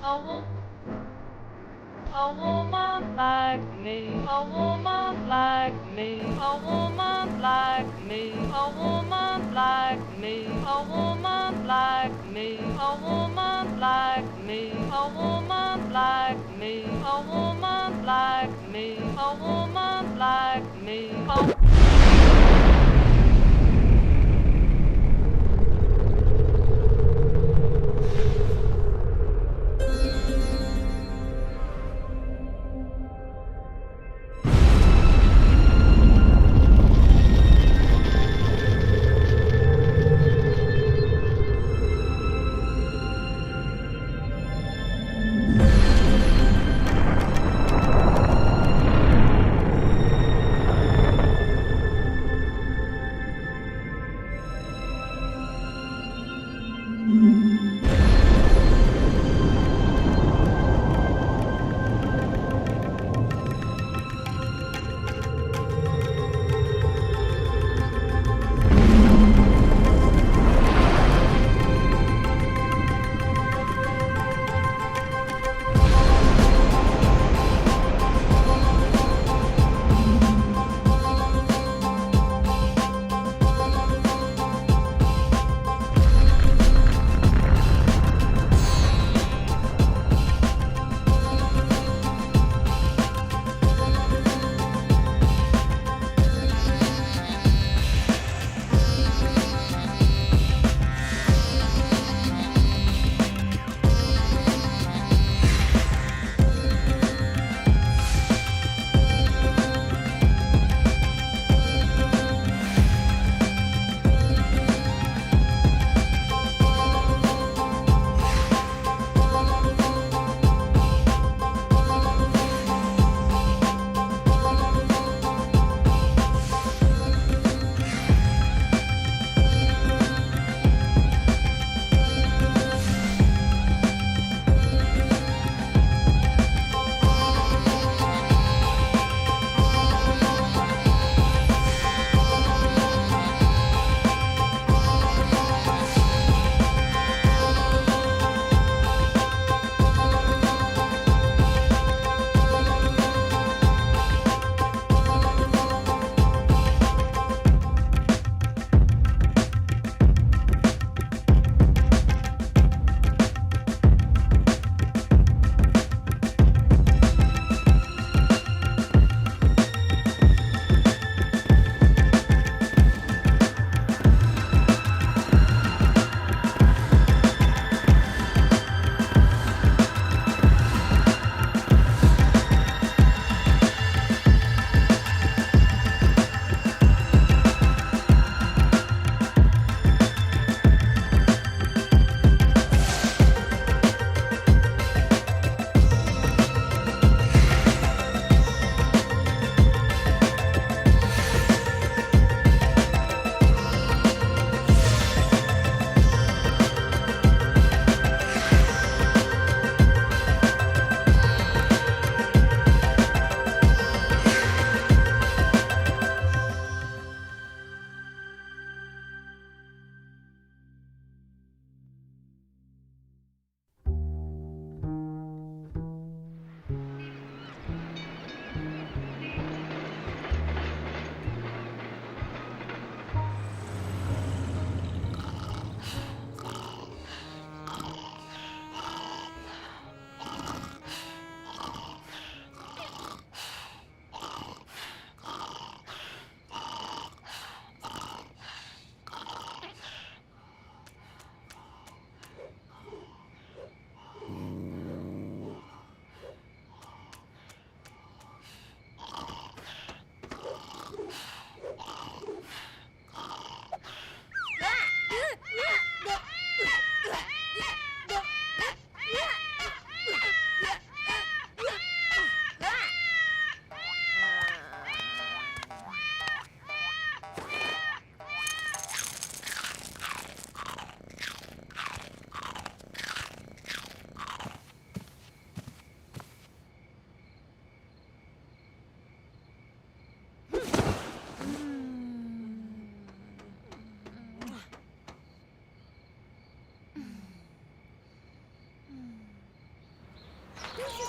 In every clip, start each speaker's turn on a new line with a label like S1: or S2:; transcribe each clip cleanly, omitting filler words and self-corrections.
S1: A wo- a woman like me, a woman like me, a woman like me, a woman like me, a woman like me, a woman like me, a woman like me, a woman like me, a woman like me.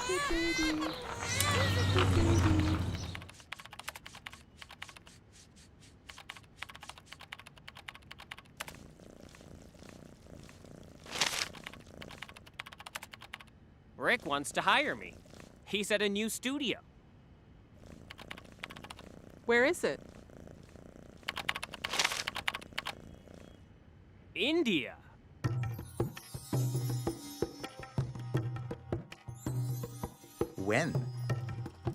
S2: cute baby. He's a cute baby.
S3: Rick wants to hire me. He's at a new studio.
S4: Where is it?
S3: India.
S5: When?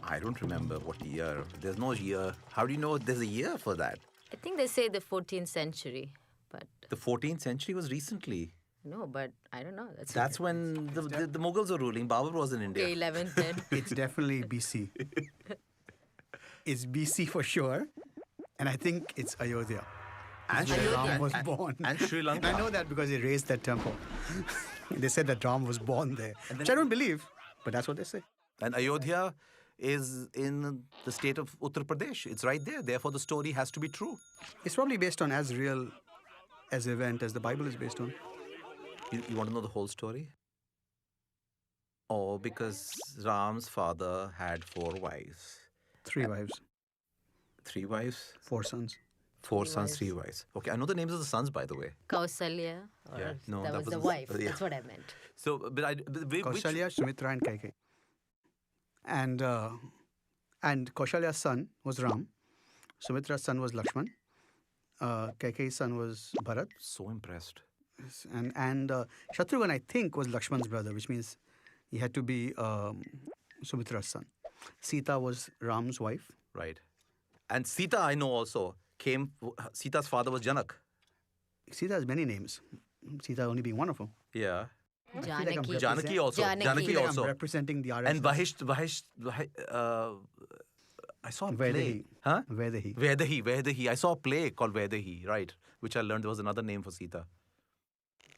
S5: I don't remember what year. There's no year. How do you know there's a year for that?
S2: I think they say the 14th century, but
S5: The 14th century was recently.
S2: no, but I don't know.
S5: That's when the Mughals were ruling. Babur was in India.
S2: okay, 11th then.
S6: It's definitely BC. It's BC for sure. And I think it's Ayodhya.
S5: And
S6: Where
S5: Sri
S6: Ram
S5: Lanka.
S6: was born.
S5: And Sri Lanka.
S6: I know that because they raised that temple. They said that Ram was born there. Which I don't believe, but that's what they say.
S5: And Ayodhya is in the state of Uttar Pradesh. It's right there. Therefore, the story has to be true.
S6: It's probably based on as real as event as the Bible is based on.
S5: You want to know the whole story? Oh, because Ram's father had 4 wives.
S6: 3 wives,
S5: 3 wives?
S6: 4 sons.
S5: 4
S2: Three
S5: sons,
S2: wives.
S5: 3 wives. Okay, I know the names of the sons, by the way.
S2: Kausalya, or
S5: Yeah, no,
S2: that
S5: that
S2: was the
S5: was-
S2: wife.
S5: yeah.
S2: That's what I meant.
S5: So, but which,
S6: Kaushalya, Sumitra, and Kaikeyi. And Kaushalya's son was Ram. Sumitra's son was Lakshman. Kaikeyi's son was Bharat.
S5: so impressed.
S6: And Shatrughan, I think, was Lakshman's brother, which means he had to be Sumitra's son. Sita was Ram's wife.
S5: Right. And Sita, I know also, Sita's father was Janak.
S6: Sita has many names. Sita only being one of them.
S5: Yeah.
S2: Janaki.
S5: Janaki also.
S2: Janaki.
S5: Janaki
S6: I feel like
S5: also.
S6: I'm representing the RS.
S5: And Vahish, I saw a play.
S6: Vedahi.
S5: Huh?
S6: Vedahi.
S5: Vedahi. I saw a play called Vedahi, right? Which I learned there was another name for Sita.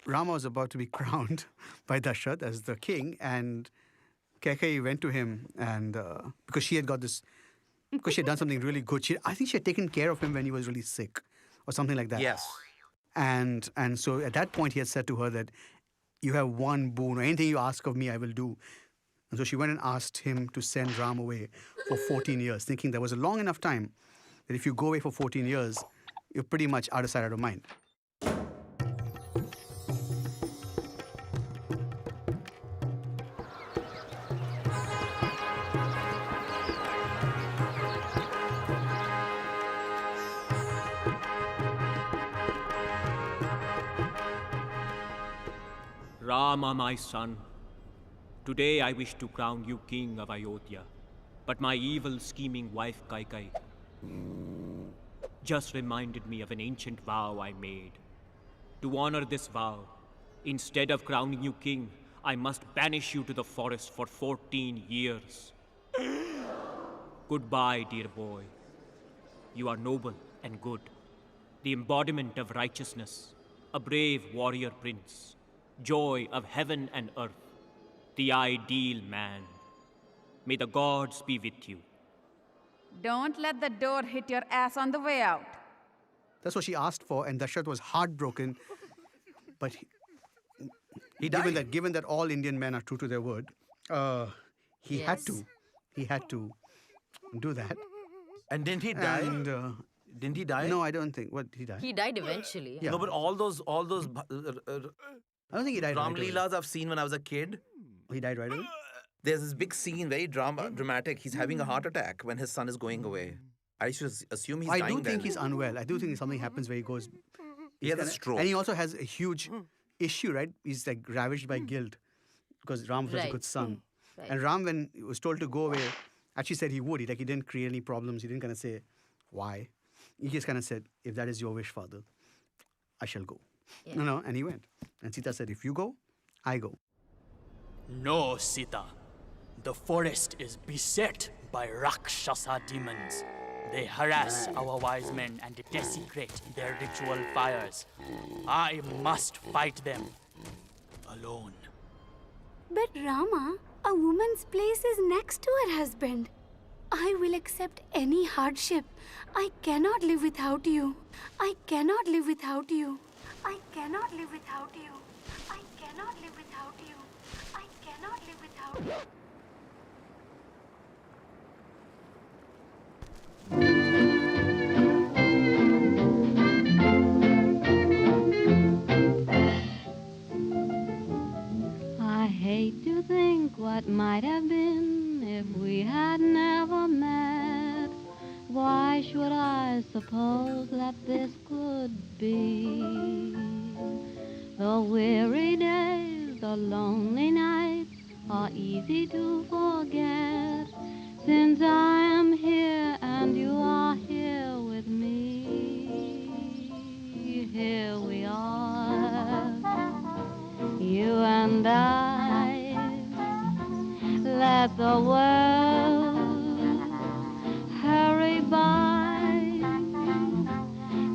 S6: Rama was about to be crowned by Dashrath as the king, and Kaikeyi went to him, and because she had got this, because she had done something really good. I think she had taken care of him when he was really sick, or something like that.
S5: Yes.
S6: And so at that point, he had said to her that you have one boon, or anything you ask of me, I will do. And so she went and asked him to send Ram away for 14 years, thinking that was a long enough time that if you go away for 14 years, you're pretty much out of sight, out of mind.
S3: Rama, my son, today I wish to crown you king of Ayodhya, but my evil scheming wife Kaikeyi just reminded me of an ancient vow I made. To honor this vow, instead of crowning you king, I must banish you to the forest for 14 years. Goodbye, dear boy. You are noble and good, the embodiment of righteousness, a brave warrior prince, joy of heaven and earth, the ideal man. May the gods be with you.
S7: Don't let the door hit your ass on the way out.
S6: That's what she asked for, and Dashrath was heartbroken. But
S5: He died.
S6: given that all Indian men are true to their word, he had to. He had to do that.
S5: And didn't he die?
S6: And
S5: Didn't he die?
S6: no, I don't think. What, he died?
S2: He died eventually.
S6: Yeah.
S5: No, but all those
S6: I don't think he died.
S5: Ram
S6: right away.
S5: Leelas I've seen when I was a kid.
S6: He died right away.
S5: There's this big scene, very dramatic. He's having a heart attack when his son is going away. I should assume he's
S6: I
S5: dying
S6: do think
S5: then.
S6: he's unwell. I do think something happens where he goes.
S5: He has a
S6: kinda-
S5: stroke.
S6: And he also has a huge issue, right? He's like ravaged by guilt because Ram was a
S2: Right.
S6: good son.
S2: Right.
S6: And Ram, when he was told to go away, actually said he would. He didn't create any problems. He didn't kind of say why. He just kind of said, if that is your wish, father, I shall go.
S2: Yeah.
S6: And he went. And Sita said, if you go, I go.
S8: No, Sita. The forest is beset by Rakshasa demons. They harass our wise men and desecrate their ritual fires. I must fight them alone.
S9: But Rama, a woman's place is next to her husband. I will accept any hardship. I cannot live without you. I cannot live without you. I cannot live without you. I cannot live without you. I cannot live without you.
S1: hate to think what might have been if we had never met. Why should I suppose that this could be? The weary days, the lonely nights are easy to forget, since I am here and you are here with me. Here we are, you and I. Let the world hurry by.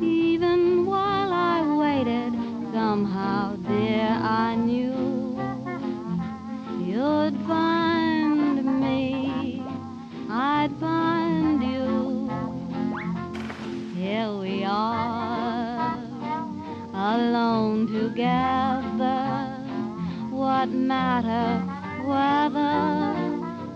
S1: Even while I waited, somehow, dear, I knew you'd find me, I'd find you. Here we are, alone together. What matter whether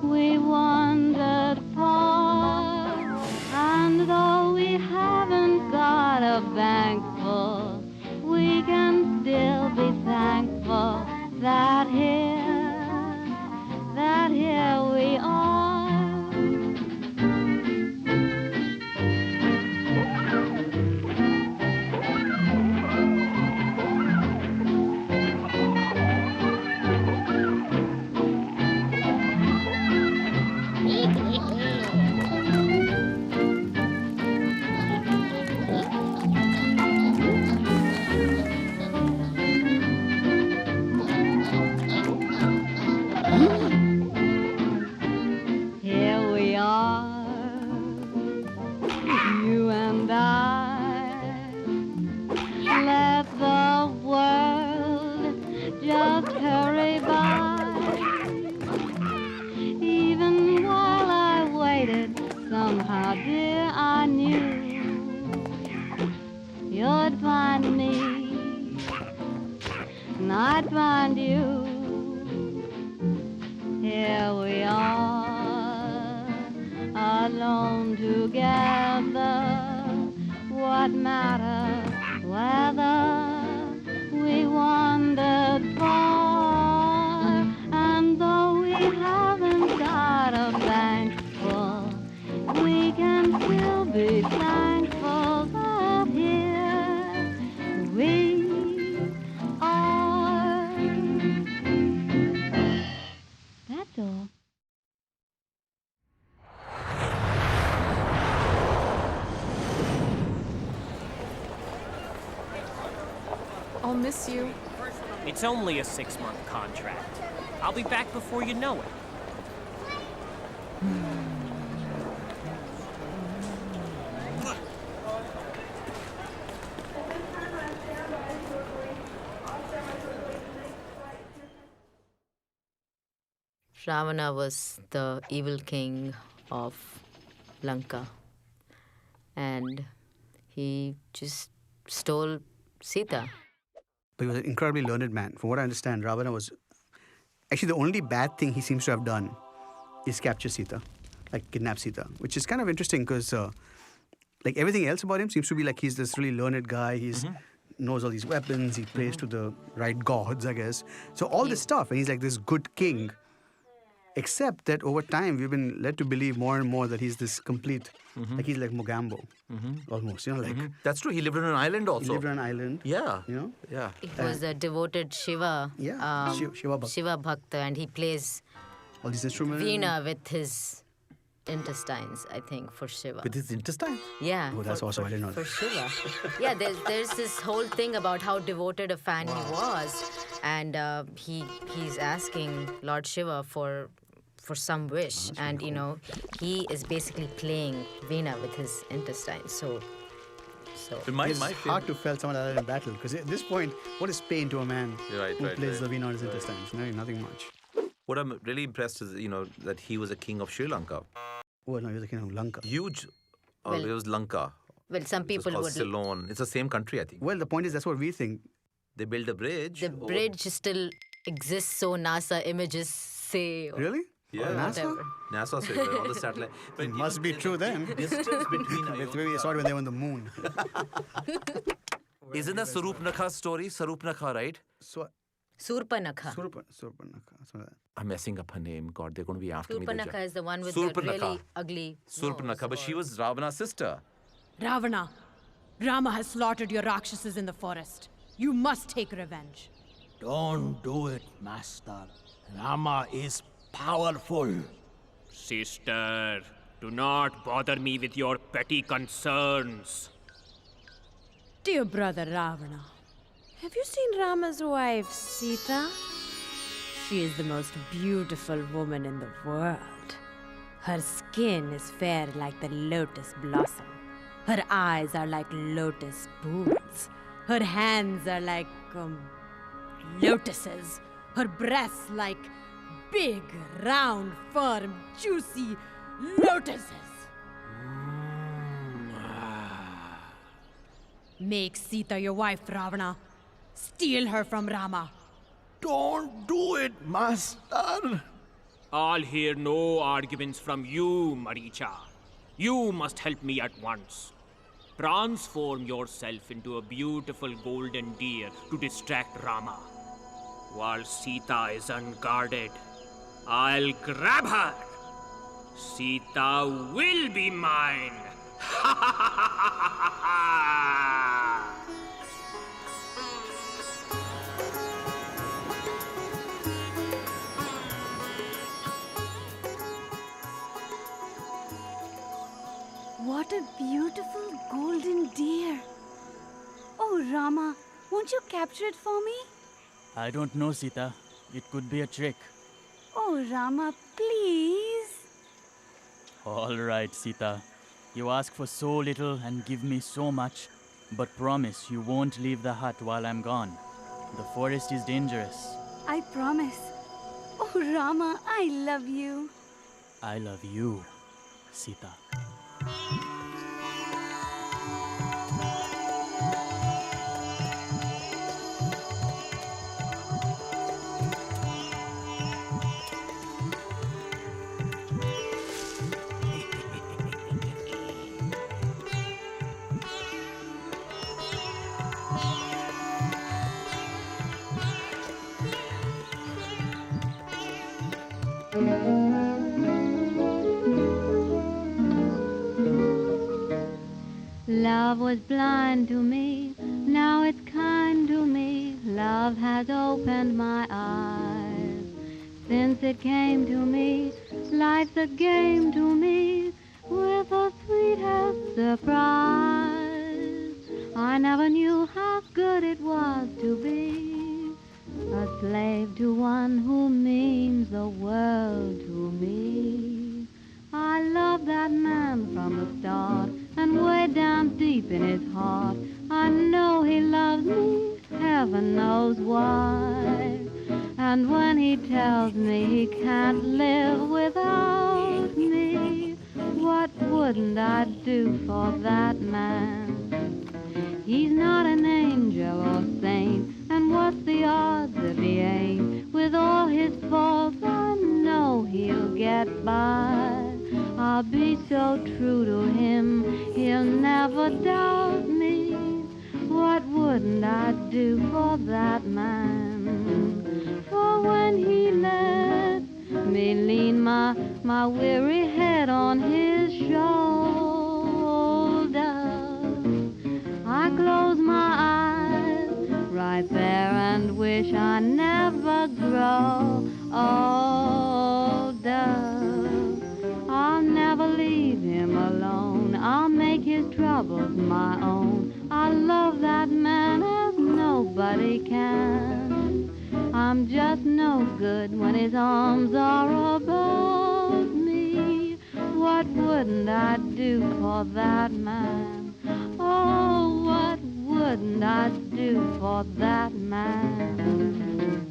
S1: we wandered far? And though we haven't got a bank full, we can still be thankful that here we are. Here we are, you and I. Let the world just hurry by. Even while I waited, somehow, dear, I knew you'd find me, and I'd find you. Here we are, alone together. What matter whether we wandered far? And though we haven't got a bank full, we can still be thankful that here we are. That's all.
S7: I'll miss you.
S3: It's only a 6-month contract. I'll be back before you know it.
S2: Ravana was the evil king of Lanka, and he just stole Sita.
S6: But he was an incredibly learned man. From what I understand, Ravana was actually the only bad thing he seems to have done is capture Sita, like kidnap Sita, which is kind of interesting because like everything else about him seems to be like he's this really learned guy. He's knows all these weapons. He prays to the right gods, I guess. So all this stuff, and he's like this good king. Except that over time, we've been led to believe more and more that he's this complete, like he's like Mogambo, almost, you know, like.
S5: That's true. He lived on an island also.
S6: He lived on an island.
S5: Yeah.
S6: You know?
S5: Yeah.
S2: He was a devoted Shiva,
S6: Yeah, Shiva Bhakta.
S2: Shiva Bhakta, and he plays
S6: All these instruments.
S2: veena with his intestines, I think, for Shiva.
S5: With his intestine.
S2: Yeah.
S6: Oh, that's awesome. I didn't know
S2: For
S6: that.
S2: Shiva. Yeah, there's this whole thing about how devoted a fan he was, and he's asking Lord Shiva for some wish, and you know he is basically playing veena with his intestines. So
S6: It's hard to feel someone like that in battle because at this point, what is pain to a man who plays the veena on his intestines? No, nothing much.
S5: What I'm really impressed is, that he was a king of Sri Lanka.
S6: Oh no, he was the king of Lanka.
S5: Huge.
S2: Well-
S5: It was Lanka.
S2: well, some
S5: It's
S2: people
S5: called
S2: would.
S5: Ceylon. It's the same country, I think.
S6: Well, the point is that's what we think.
S5: They built a bridge.
S2: The bridge still exists, so NASA images say.
S6: Really?
S5: Yeah.
S6: NASA?
S2: Whatever.
S5: NASA said on the satellite. But
S6: It must be true then.
S5: Distance between
S6: Maybe they saw it when they were on the moon.
S5: Isn't that Sarupnakha's story? Sarupnakha, right?
S6: So
S2: Surpanakha.
S6: Surpanakha. Something like that.
S5: I'm messing up her name. God, they're going to be after me.
S2: Surpanakha is the one with the
S5: Surpanakha.
S2: really ugly
S5: Surpanakha,
S2: nose
S5: but she
S2: or-
S5: was Ravana's sister.
S4: Ravana, Rama has slaughtered your Rakshasas in the forest. You must take revenge.
S10: Don't do it, Master. Rama is powerful.
S3: Sister, do not bother me with your petty concerns.
S4: Dear brother Ravana, have you seen Rama's wife, Sita? She is the most beautiful woman in the world. Her skin is fair like the lotus blossom. Her eyes are like lotus boots. Her hands are like lotuses. Her breasts like big, round, firm, juicy lotuses. Make Sita your wife, Ravana. Steal her from Rama.
S10: Don't do it, Master.
S3: I'll hear no arguments from you, Maricha. You must help me at once. Transform yourself into a beautiful golden deer to distract Rama. While Sita is unguarded, I'll grab her. Sita will be mine.
S9: What a beautiful golden deer. Oh, Rama, won't you capture it for me?
S8: I don't know, Sita. It could be a trick.
S9: Oh, Rama, please.
S8: All right, Sita. You ask for so little and give me so much, but promise you won't leave the hut while I'm gone. The forest is dangerous.
S9: I promise. Oh, Rama, I love you.
S8: I love you, Sita.
S1: Love was blind to me, now it's kind to me. Love has opened my eyes. Since it came to me, life's a game to me, with a sweetest surprise. I never knew how good it was to be a slave to one who means the world to me. I love that man from the start, and way down deep in his heart, I know he loves me, heaven knows why. And when he tells me he can't live without me, what wouldn't I do for that man? He's not an angel or saint, and what's the odds if he ain't? With all his faults, I know he'll get by. I'll be so true to him, he'll never doubt me. What wouldn't I do for that man? For when he let me lean my weary head on his shoulder, I close my eyes right there and wish I never grow older. I'll never leave him alone, I'll make his troubles my own. I love that man as nobody can. I'm just no good when his arms are about me. What wouldn't I do for that man? Oh, what wouldn't I do for that man?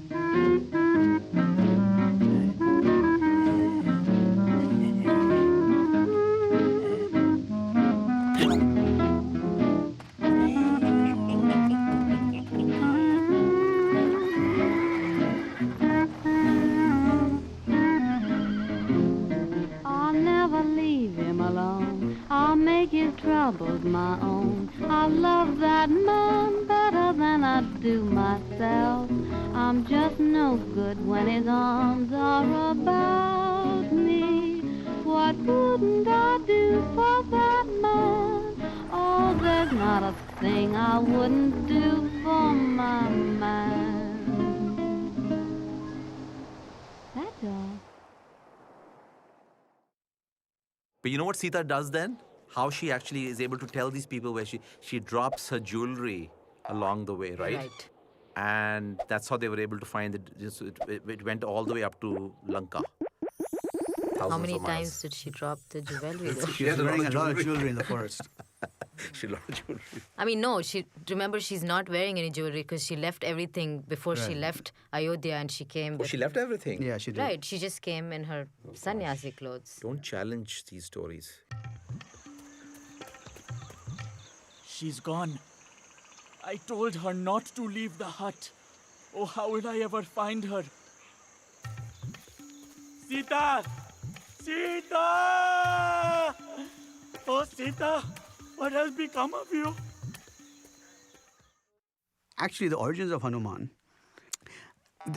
S1: I'll make his troubles my own. I love that man better than I do to myself, I'm just no good when his arms are about me. What wouldn't I do for that man? Oh, there's not a thing I wouldn't do for my man. That's all.
S5: But you know what Sita does then? How she actually is able to tell these people where she drops her jewelry along the way, right?
S2: Right.
S5: And that's how they were able to find it. It went all the way up to Lanka.
S2: How
S5: Thousands
S2: many
S5: of miles.
S2: times did she drop the jewelry though?
S6: She was wearing a lot of jewelry in the forest.
S5: She had a lot of jewelry.
S2: I mean, no, remember she's not wearing any jewelry because she left everything before she
S6: Right.
S2: left Ayodhya and she came.
S5: Oh, she left everything.
S6: Yeah, she did.
S2: Right, she just came in her sannyasi clothes.
S5: Don't challenge these stories.
S8: She's gone. I told her not to leave the hut. Oh, how will I ever find her? Sita! Sita! Oh, Sita, what has become of you?
S6: Actually, the origins of Hanuman,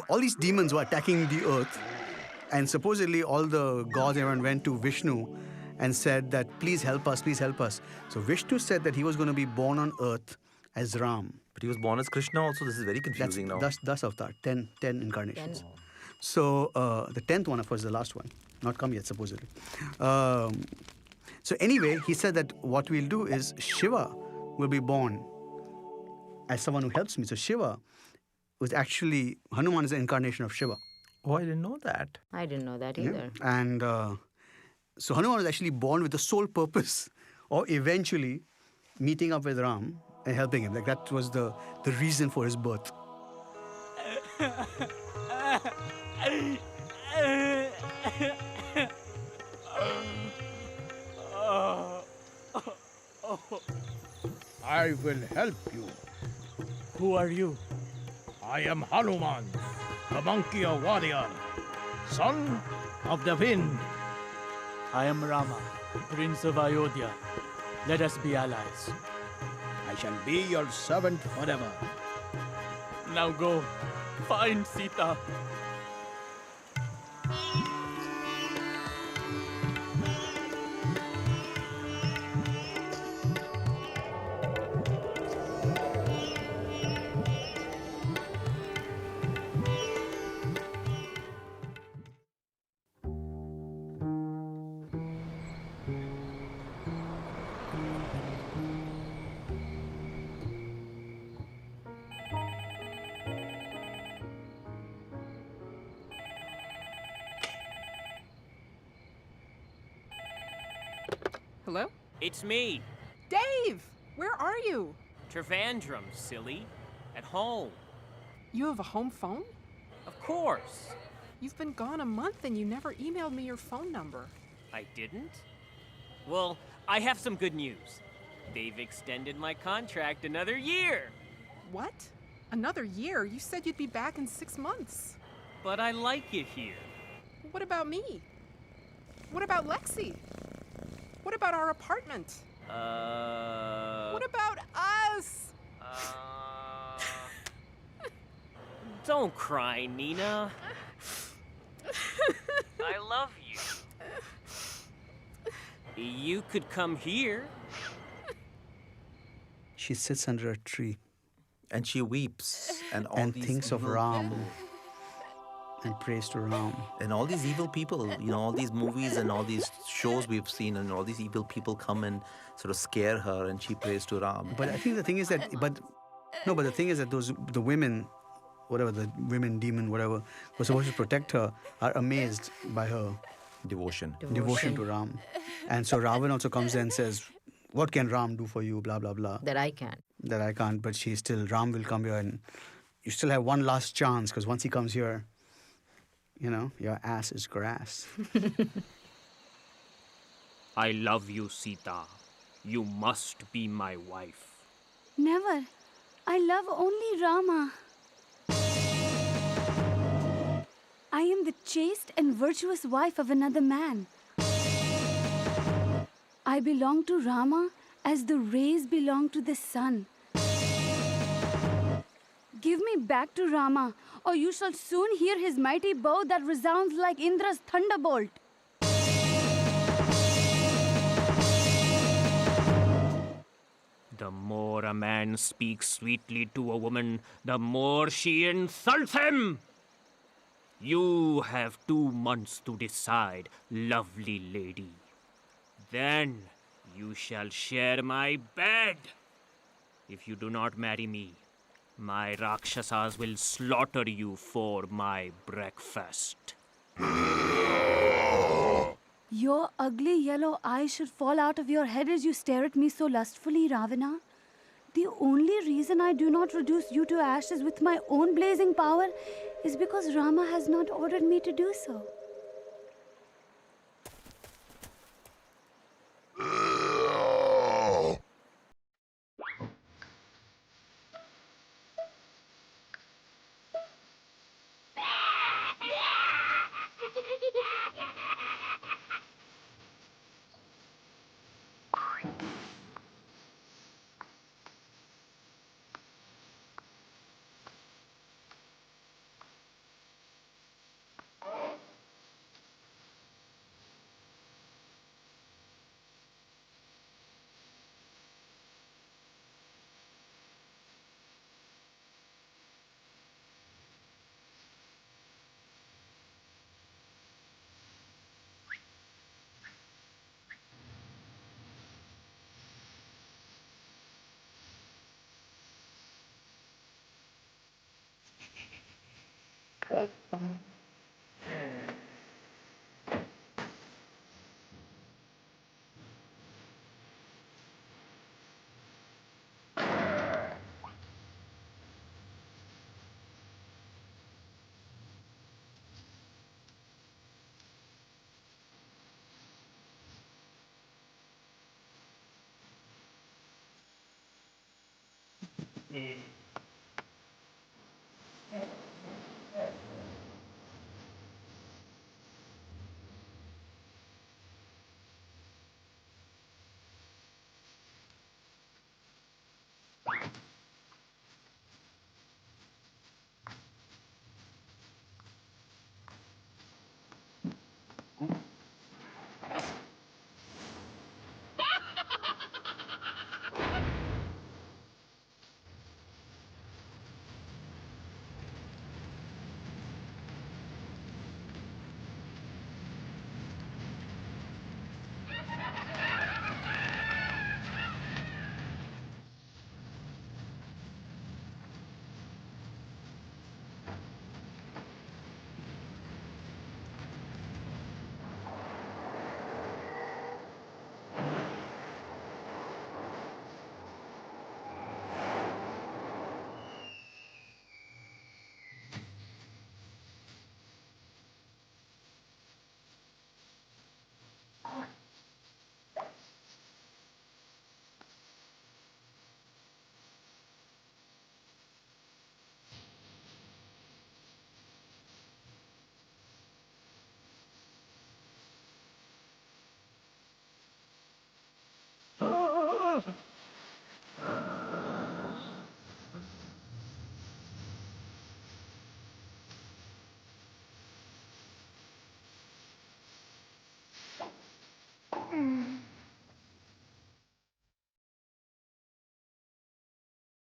S6: all these demons were attacking the earth, and supposedly all the gods, everyone went to Vishnu and said that, please help us, please help us. So Vishnu said that he was going to be born on earth as Ram.
S5: But he was born as Krishna also. This is very confusing now.
S6: That's avatar, 10 incarnations. So the 10th one, of course, is the last one. Not come yet, supposedly. So anyway, he said that what we'll do is Shiva will be born as someone who helps me. So Shiva was actually, Hanuman is an incarnation of Shiva.
S5: Oh, I didn't know that.
S2: I didn't know that either.
S6: And so Hanuman was actually born with the sole purpose of eventually meeting up with Ram and helping him. Like that was the reason for his birth.
S10: I will help you.
S8: Who are you?
S10: I am Hanuman, the monkey warrior, son of the wind.
S8: I am Rama, Prince of Ayodhya. Let us be allies.
S10: I shall be your servant forever.
S8: Now go, find Sita.
S11: Hello?
S3: It's me,
S11: Dave! Where are you?
S3: Trivandrum, silly. At home.
S11: You have a home phone?
S3: Of course.
S11: You've been gone a month and you never emailed me your phone number.
S3: I didn't? Well, I have some good news. They've extended my contract another year.
S11: What? Another year? You said you'd be back in 6 months.
S3: But I like it here.
S11: What about me? What about Lexi? What about our apartment? What about us?
S3: Don't cry, Nina. I love you. You could come here.
S6: She sits under a tree
S5: And she weeps. And all
S6: and
S5: these
S6: thinks of
S5: evil
S6: Ram
S5: people.
S6: and prays to Ram.
S5: And all these evil people, all these movies and all these shows we've seen, and all these evil people come and sort of scare her, and she prays to Ram.
S6: But I think the thing is that, but the thing is that the women, whatever, the women, demon, whatever, were supposed to protect her, are amazed by her
S5: Devotion.
S6: devotion to Ram. And so Ravan also comes there and says, what can Ram do for you, blah, blah, blah.
S2: That I can.
S6: That I can't, but Ram will come here and you still have one last chance, because once he comes here, your ass is grass.
S3: I love you, Sita. You must be my wife.
S9: Never. I love only Rama. I am the chaste and virtuous wife of another man. I belong to Rama as the rays belong to the sun. Give me back to Rama, or you shall soon hear his mighty bow that resounds like Indra's thunderbolt.
S3: The more a man speaks sweetly to a woman, the more she insults him. You have 2 months to decide, lovely lady. Then you shall share my bed. If you do not marry me, my Rakshasas will slaughter you for my breakfast.
S9: Your ugly yellow eyes should fall out of your head as you stare at me so lustfully, Ravana. The only reason I do not reduce you to ashes with my own blazing power is because Rama has not ordered me to do so.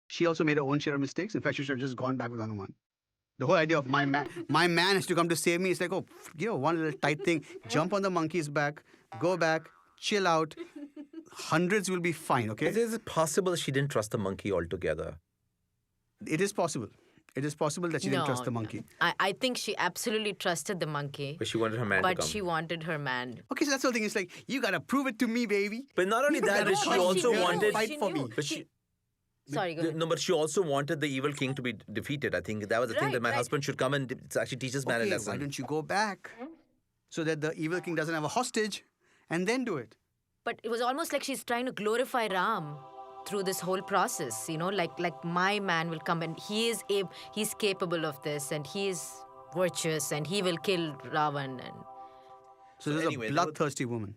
S6: She also made her own share of mistakes. In fact, she should have just gone back with Hanuman. The whole idea of my man has to come to save me. It's like, oh, one little tight thing. Jump on the monkey's back, go back, chill out. Hundreds will be fine, okay?
S5: Is it possible she didn't trust the monkey altogether?
S6: It is possible. It is possible that she didn't trust the monkey.
S2: I think she absolutely trusted the monkey.
S5: But she wanted her man to come.
S2: But she wanted her man.
S6: Okay, so that's the whole thing. It's like, you gotta prove it to me, baby.
S5: But not only that, but she also wanted...
S6: Fight for me.
S5: But she...
S2: Sorry, go ahead.
S5: No, but she also wanted the evil king to be defeated. I think that was the thing, that my husband should come and actually teach this man a lesson.
S6: Why don't you go back so that the evil king doesn't have a hostage and then do it?
S2: But it was almost like she's trying to glorify Ram through this whole process, like my man will come and he's capable of this and he is virtuous and he will kill Ravan. And
S6: so this is a bloodthirsty woman.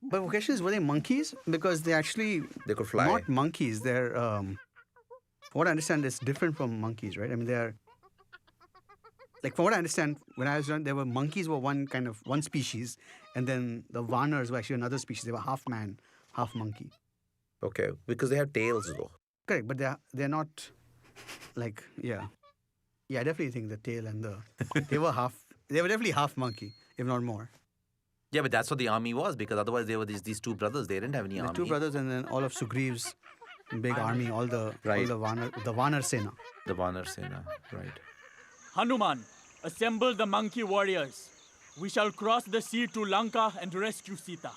S6: But the question is, were they monkeys? Because they actually
S5: They could fly.
S6: not monkeys. They're, from what I understand, it's different from monkeys, right? I mean, they're like, from what I understand, when I was young, there were monkeys were one species, and then the Vanars were actually another species. They were half man, half monkey.
S5: Okay, because they have tails though.
S6: Correct, but they're not like yeah. I definitely think the tail and the they were definitely half monkey, if not more.
S5: Yeah, but that's what the army was, because otherwise they were these two brothers. They didn't have any
S6: The
S5: army.
S6: two brothers and then all of Sugriev's big army, all the Vanar Sena.
S5: The Vanar Sena, right.
S8: Hanuman, assemble the monkey warriors. We shall cross the sea to Lanka and rescue Sita.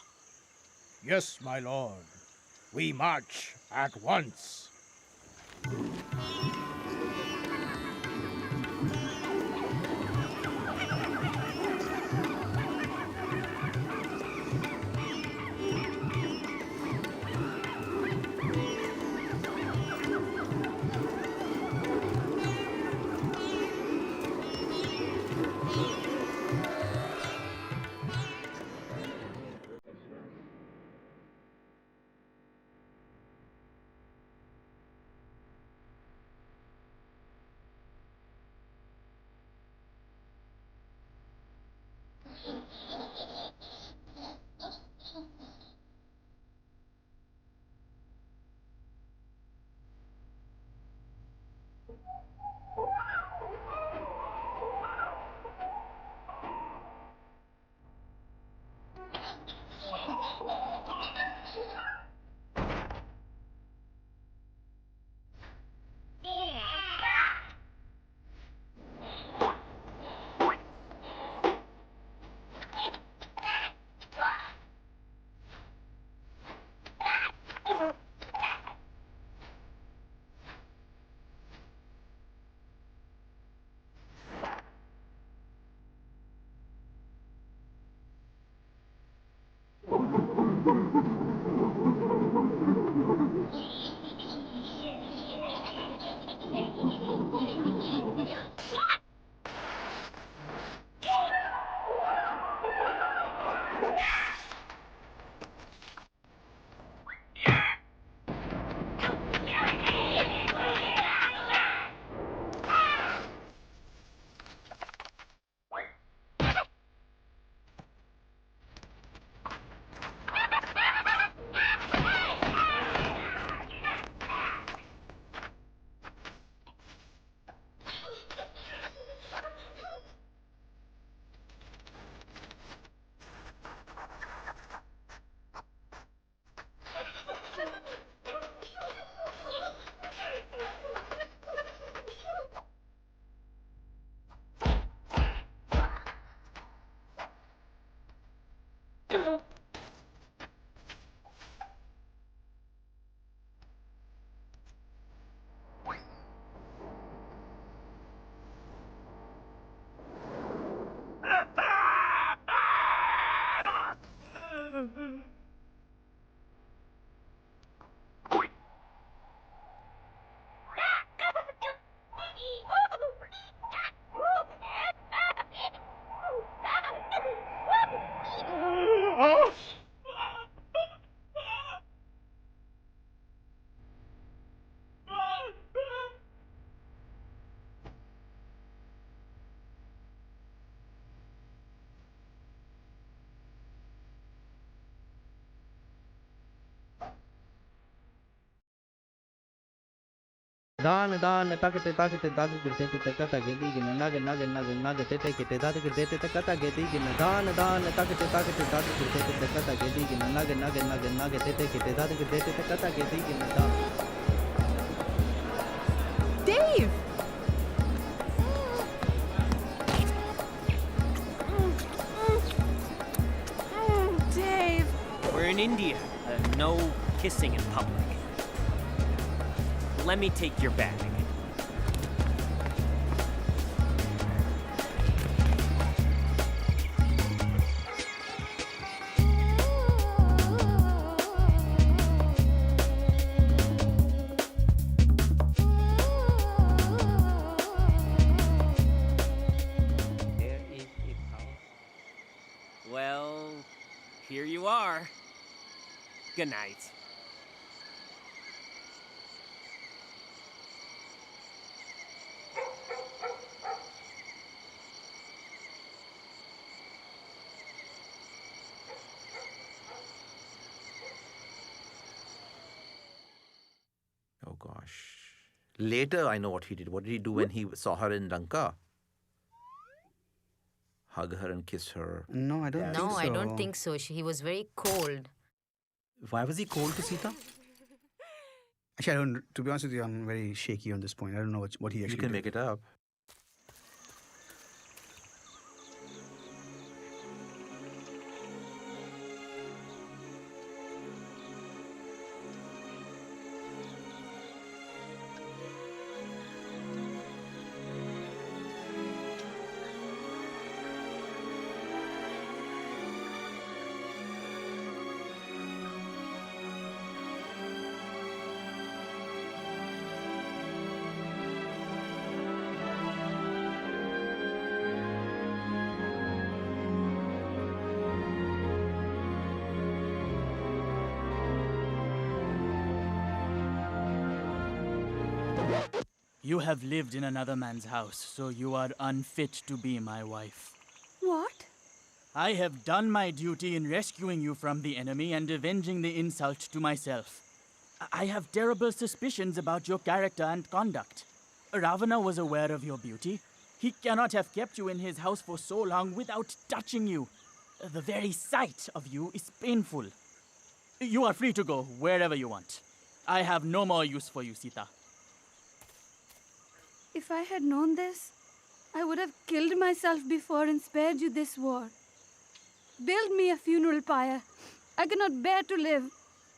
S10: Yes, my lord. We march at once.
S12: Dan dan takate takate takate tete takata gedi gina nage nage nage nage tete kete takate tete takata gedi gina dan dan takate takate takate tete takata gedi gina nage nage nage nage tete kete takate tete takata gedi gina dan.
S11: Dave! Dave!
S3: We're in India. No kissing in public. Let me take your bag. Well,
S13: here you are. Good night.
S5: Oh gosh. Later, I know what he did. What did he do when he saw her in Lanka? Hug her and kiss her.
S6: No, I don't think so.
S2: No, I don't think so. He was very cold.
S5: Why was he cold to Sita?
S6: Actually, I don't. To be honest with you, I'm very shaky on this point. I don't know what he actually.
S5: You can
S6: did.
S5: make it up.
S8: You have lived in another man's house, so you are unfit to be my wife.
S9: What?
S8: I have done my duty in rescuing you from the enemy and avenging the insult to myself. I have terrible suspicions about your character and conduct. Ravana was aware of your beauty. He cannot have kept you in his house for so long without touching you. The very sight of you is painful. You are free to go wherever you want. I have no more use for you, Sita.
S9: If I had known this, I would have killed myself before and spared you this war. Build me a funeral pyre. I cannot bear to live.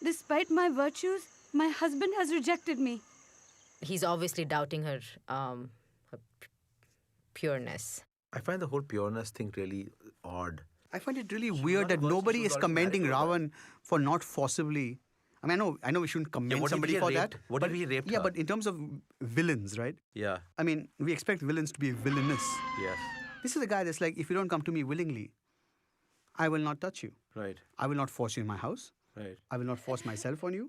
S9: Despite my virtues, my husband has rejected me.
S2: He's obviously doubting her, pureness.
S5: I find the whole pureness thing really odd.
S6: I find it really weird that nobody is commending Ravan for not forcibly. I mean, I know we shouldn't commend somebody for that.
S5: What if he raped her?
S6: Yeah, but in terms of villains, right?
S5: Yeah.
S6: I mean, we expect villains to be villainous.
S5: Yes.
S6: This is a guy that's like, if you don't come to me willingly, I will not touch you.
S5: Right.
S6: I will not force you in my house.
S5: Right.
S6: I will not force myself on you.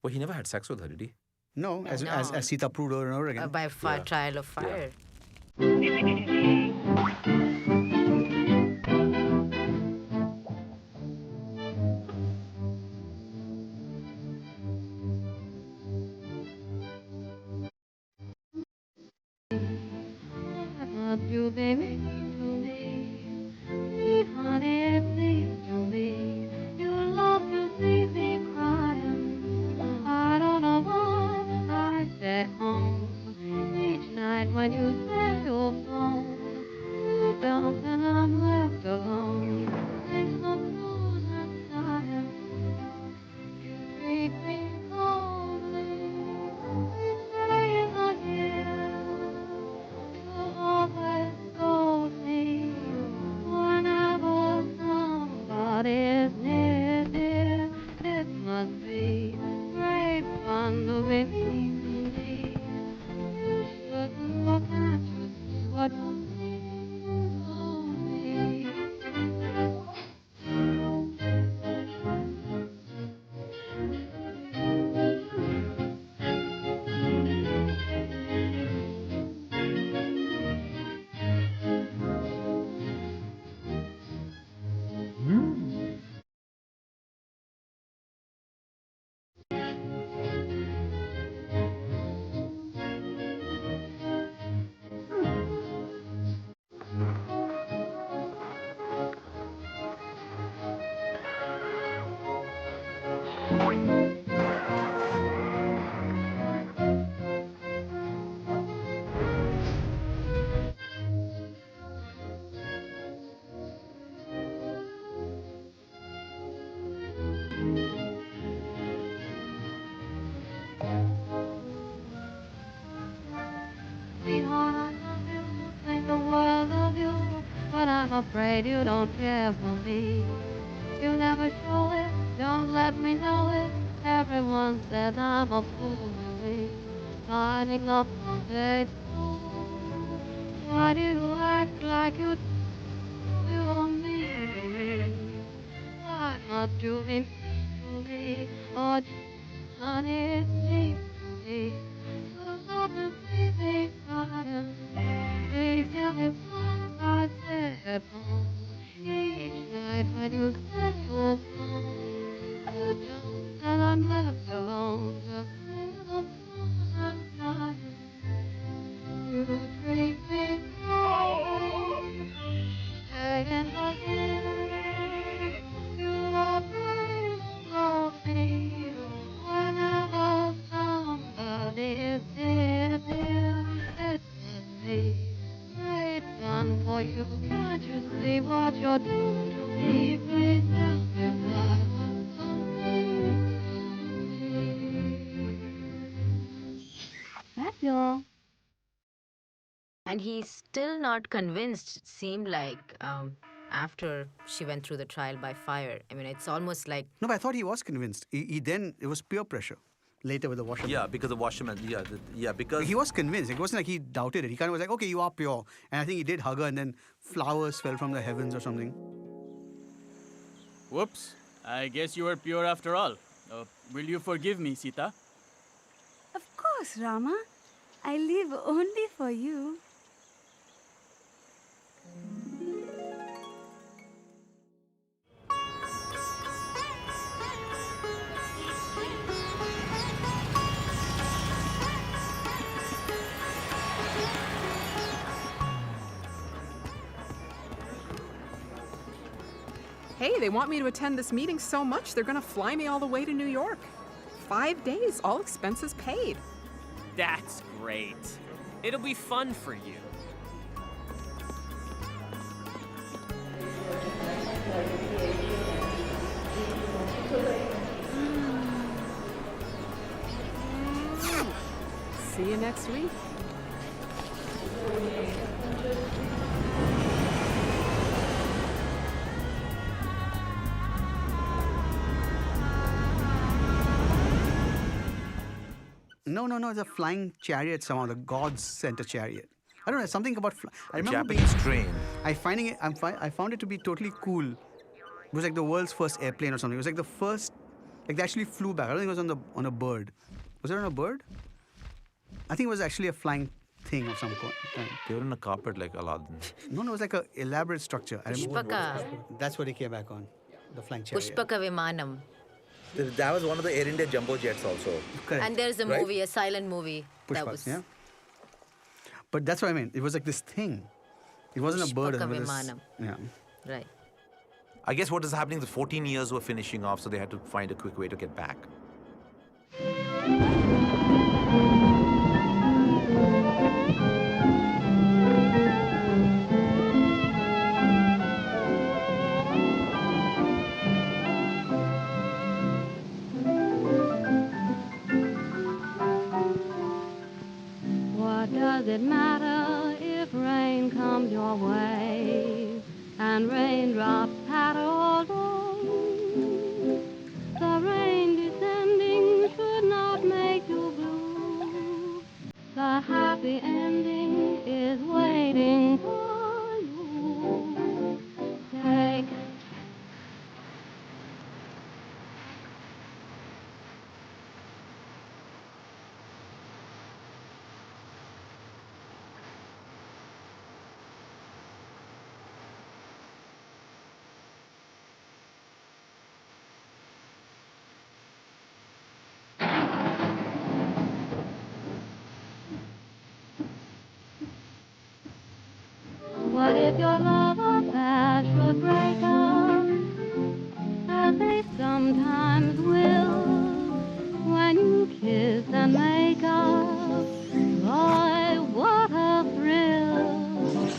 S5: Well, he never had sex with her, did he?
S6: No, as Sita proved over and over again.
S2: By trial of fire.
S1: You, baby, to me, sweet honey, please to me. You love to see me crying. I don't know why I stay home each night when you say your phone. You don't, and I'm left alone. Things so blues and tired. You treat me coldly. You say it's not here. You always scold me whenever somebody's near, dear. It must be great fun to be mean to me. You shouldn't look at you see what you mean to me. Sweetheart, I love you, think the world of you, but I'm afraid you don't care for me. You never show it, don't let me know it. Everyone says I'm a fool to me. Lining up all day too. Why do you act like you do? You want me? I'm not doing me, or honey, me. So long baby, they tell me what I said. Each night when you said you're gone, and I'm left alone. You treat me wrong, and again you are right for me. Whenever somebody is there, it's me. Great fun for you. Can't you see what you're doing to me? Please tell me why. That's all.
S2: And he's still not convinced, it seemed like, after she went through the trial by fire. I mean, it's almost like.
S6: No, but I thought he was convinced. He then, it was peer pressure later with the washerman.
S5: Yeah, because the washerman, because...
S6: He was convinced. It wasn't like he doubted it. He kind of was like, okay, you are pure. And I think he did hug her and then flowers fell from the heavens or something.
S8: Whoops. I guess you were pure after all. Will you forgive me, Sita?
S9: Of course, Rama. I live only for you.
S11: Hey, they want me to attend this meeting so much, they're gonna fly me all the way to New York. 5 days, all expenses paid.
S13: That's great. It'll be fun for you.
S11: See you next week.
S6: No, it's a flying chariot somehow. The gods sent a chariot. I don't know, something about... I remember
S5: Japanese train.
S6: I found it to be totally cool. It was like the world's first airplane or something. It was like the first... Like they actually flew back. I don't think it was on a bird. Was it on a bird? I think it was actually a flying thing of some kind.
S5: They were on a carpet like Aladdin.
S6: No, it was like an elaborate structure.
S2: Pushpaka.
S6: That's what he came back on. The flying chariot.
S2: Pushpaka Vimanam.
S5: That was one of the Air India jumbo jets also.
S6: Correct.
S2: And there's a movie, a silent movie. That
S6: Pushpak,
S2: was.
S6: yeah. But that's what I meant. It was like this thing. It wasn't a bird. It
S2: Pushpaka
S6: was
S2: Vimanam.
S6: yeah.
S2: Right.
S5: I guess what is happening, the 14 years were finishing off, so they had to find a quick way to get back.
S1: What does it matter if rain comes your way and raindrops patter all day? The rain descending should not make you blue. The happy ending is waiting for you. Take What if your love affair should break up, as they sometimes will, when you kiss and make up? Boy, what a thrill!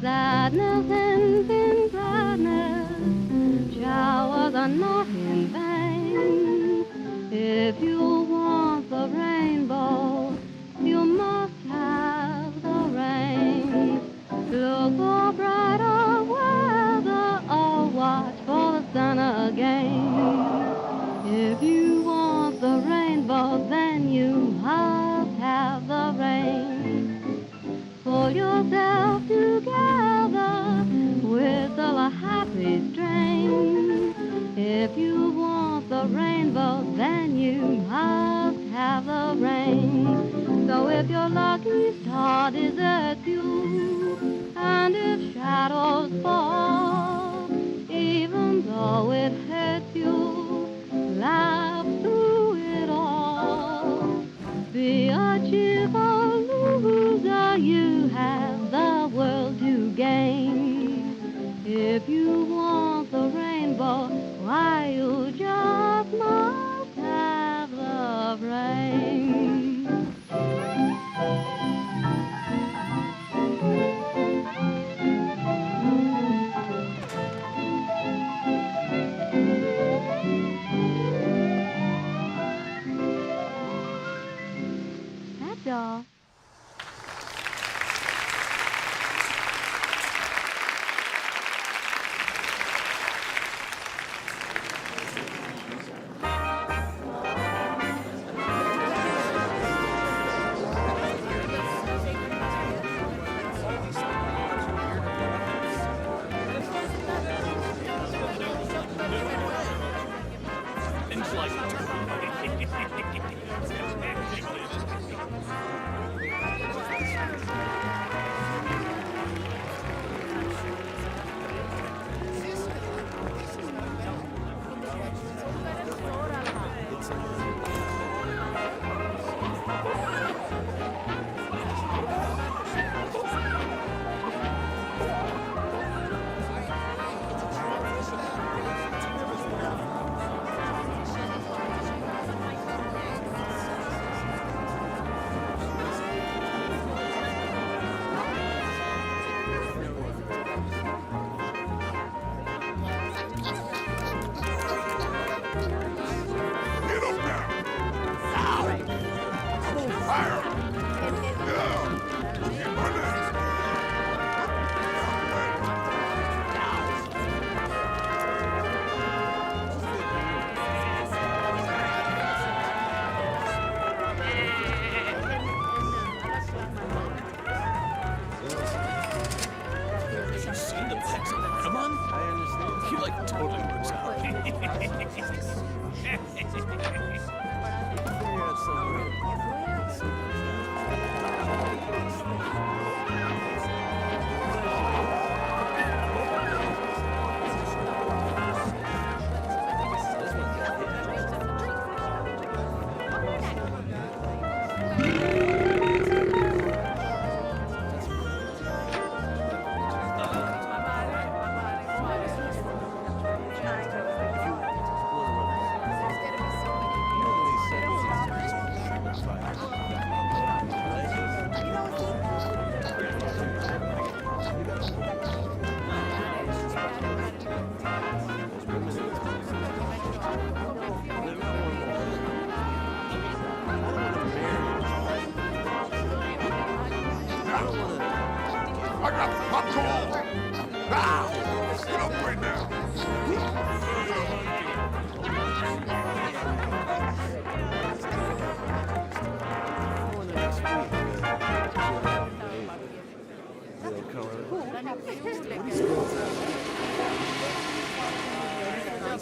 S1: Sadness ends in gladness, showers are not in vain. If you want the rainbow, you must have the rain. Look for brighter weather or watch for the sun again. If you want the rainbow, then you must have the rain. Pull yourself together, whistle a happy strain. If you rainbow, then you must have the rain. So if your lucky star deserts you, and if shadows fall, even though it hurts you, laugh through it all. Be a cheerful loser, you have the world to gain. If you want the rainbow, why you just must have the rain. That's all.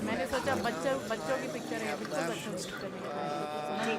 S7: मैंने सोचा बच्चों की picture है बिल्कुल बच्चों की picture नहीं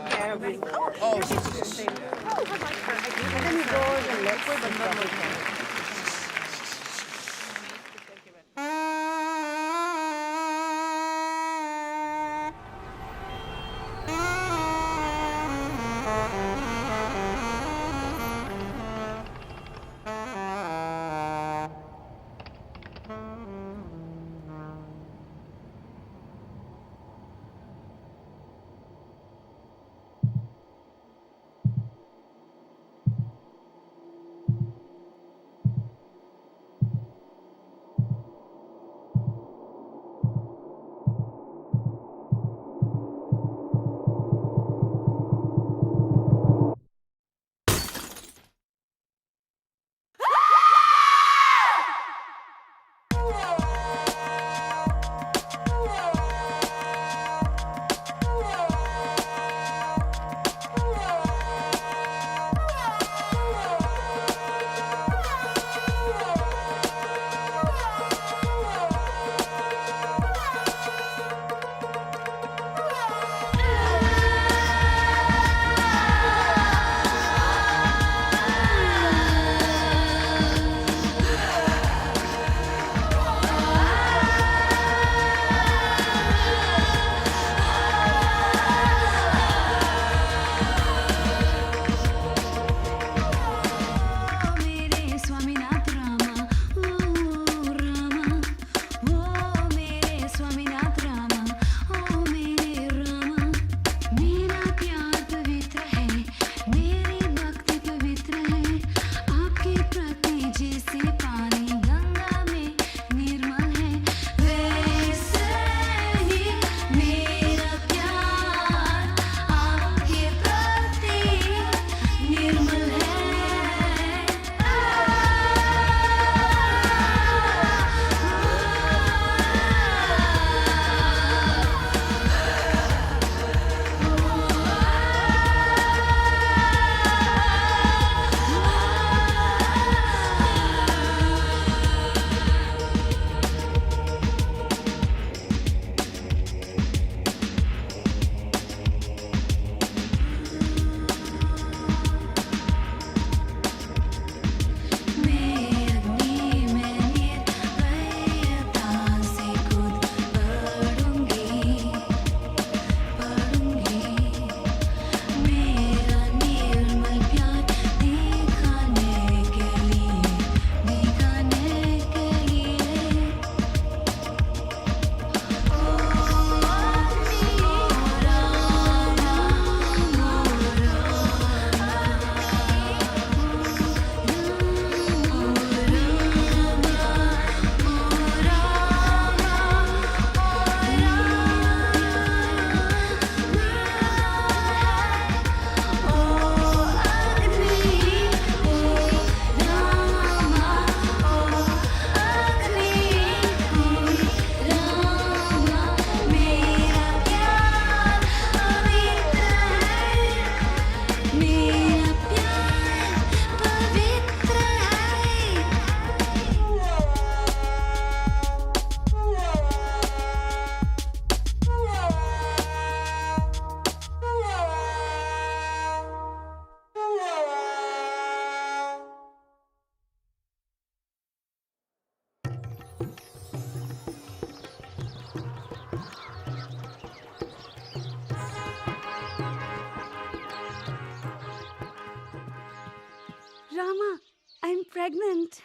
S9: Rama, I'm pregnant.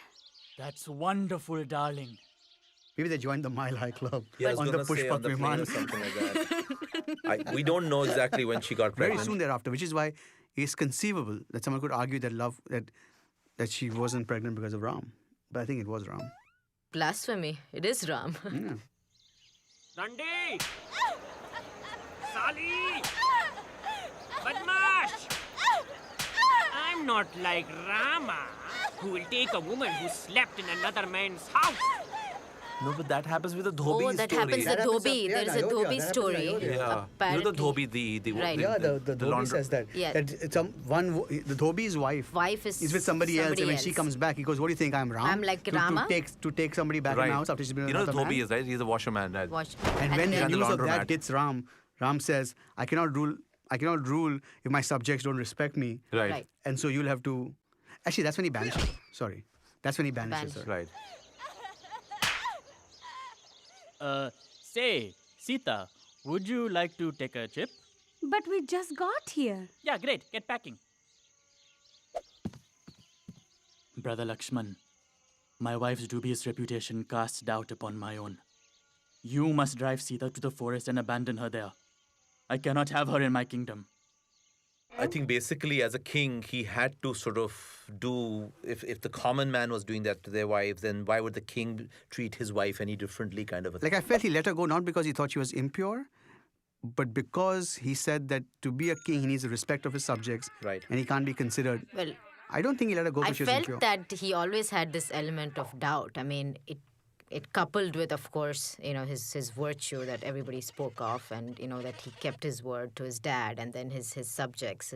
S8: That's wonderful, darling.
S6: Maybe they joined the Mile High Club
S5: Yeah, I was
S6: on the
S5: gonna say
S6: Pushpak
S5: on the plane
S6: Viman.
S5: or something like that. We don't know exactly when she got
S6: Very
S5: pregnant.
S6: soon thereafter, which is why it's conceivable that someone could argue that she wasn't pregnant because of Ram. But I think it was Ram.
S2: Blasphemy. It is Ram.
S6: Yeah.
S3: Nandi! Sali! Badmash! I'm not like Rama, who will take a woman who slept in another man's house.
S5: No, but that happens with the Dhobi
S2: Oh, that
S5: story.
S2: happens the Dhobi.
S6: yeah,
S2: There is a
S6: Ayodhya,
S2: Dhobi
S6: that happens in
S2: story.
S6: Ayodhya.
S5: Yeah. You know
S2: Apparently.
S5: the Dhobi, the
S2: Right.
S6: Yeah, the Dhobi
S5: laundry-
S6: says that.
S2: Yeah.
S6: That it's the Dhobi's wife.
S2: Wife is
S6: with somebody else, and when she
S2: else.
S6: comes back, he goes, "What do you think? I'm Ram?
S2: I'm like Rama?"
S6: To take somebody back in the house after she's been with
S5: You know the
S6: another
S5: Dhobi
S6: man?
S5: is, right? He's a washerman. Right?
S2: Watch.
S6: And when
S2: then-
S6: the
S5: And the
S6: news of
S5: laundromat.
S6: that hits Ram, Ram says, I cannot rule if my subjects don't respect me.
S5: Right.
S2: Right.
S6: And so you'll have to. Actually, that's when he banishes her. Sorry. That's when he banishes her.
S5: Right.
S8: Say, Sita, would you like to take a trip?
S9: But we just got here.
S8: Yeah, great. Get packing. Brother Lakshman, my wife's dubious reputation casts doubt upon my own. You must drive Sita to the forest and abandon her there. I cannot have her in my kingdom.
S5: I think basically as a king, he had to sort of do, if the common man was doing that to their wives, then why would the king treat his wife any differently kind of a thing?
S6: Like, I felt he let her go not because he thought she was impure, but because he said that to be a king, he needs the respect of his subjects.
S5: Right.
S6: And he can't be considered.
S2: Well,
S6: I don't think he let her go
S2: I
S6: because she was impure.
S2: felt that he always had this element of doubt. I mean, it coupled with, of course, his virtue that everybody spoke of, and that he kept his word to his dad, and then his subjects,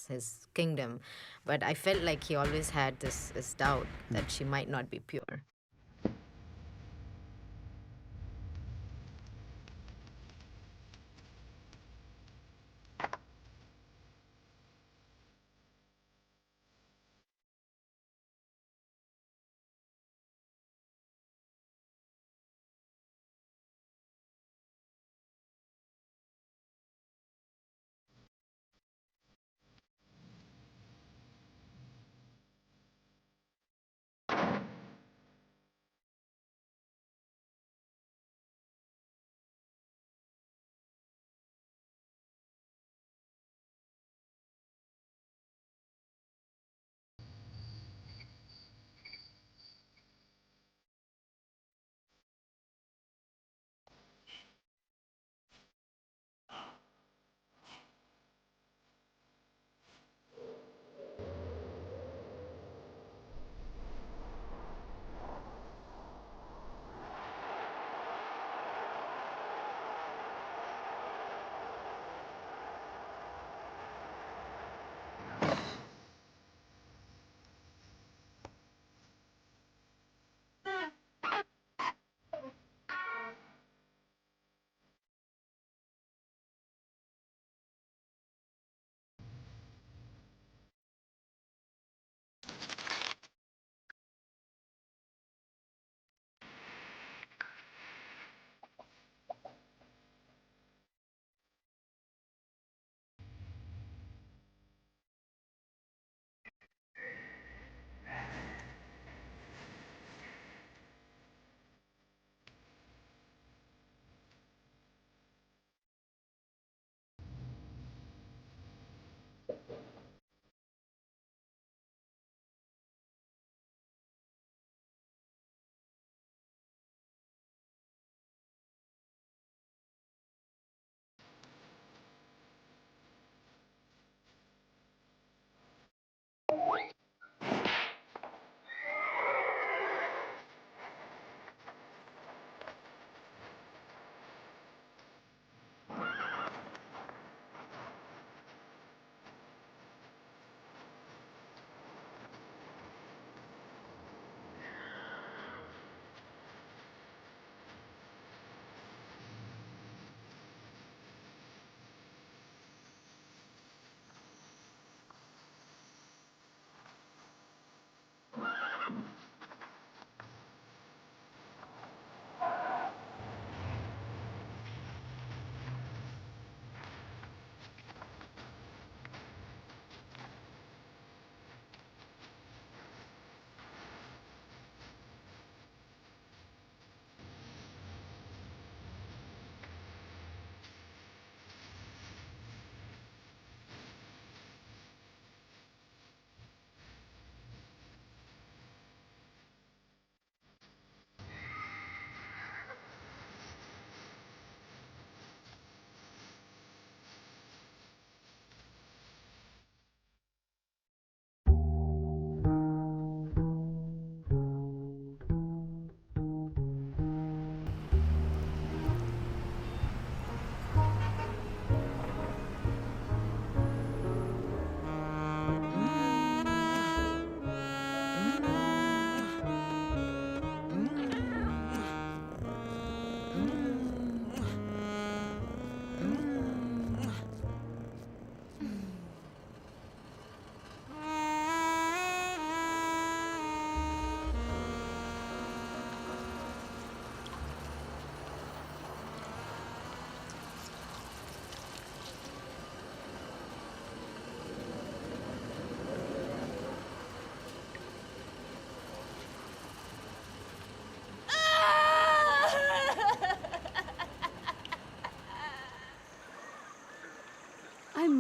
S2: his kingdom. But I felt like he always had this doubt that she might not be pure.